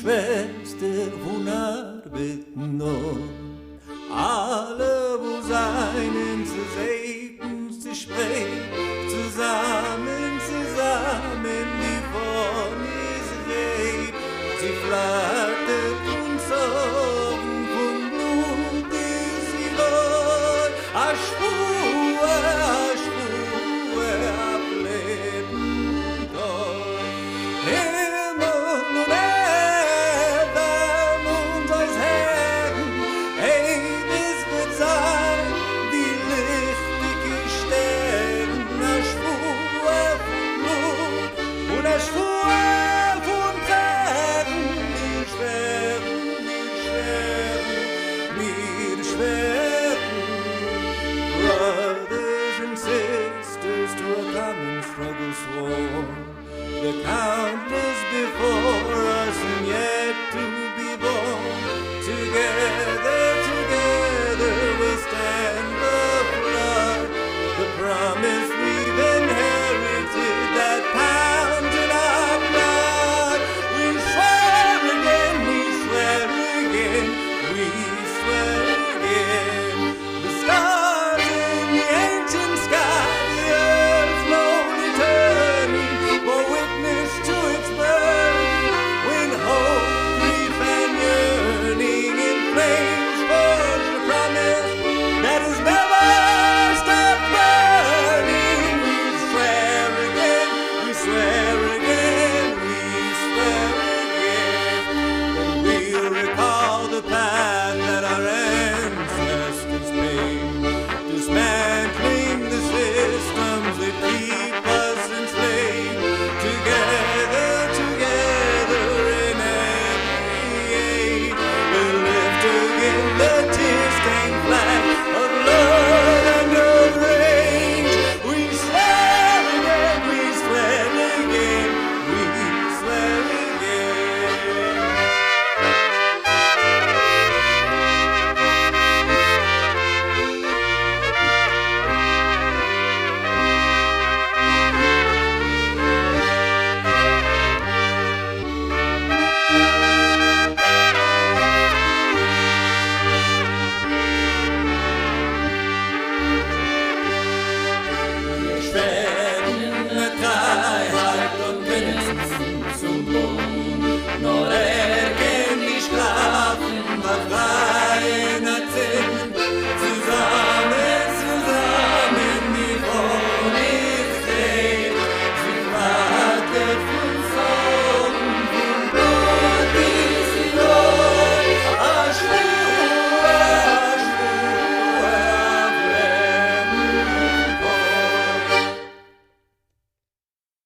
Schwester von Arbeit alle, wo seinen zu Seiten zu sprechen, zusammen, die von Israel, sie flattert und sorgen von Blut ist sie wohl, a Spur, ab Leben dort. Himmel und Erde und das Herren, es wird sein, die lichtige Sterne, a Spur von Blut und a Spur von Tränen, wir schweren, brothers and sisters to a common struggle sworn, the countless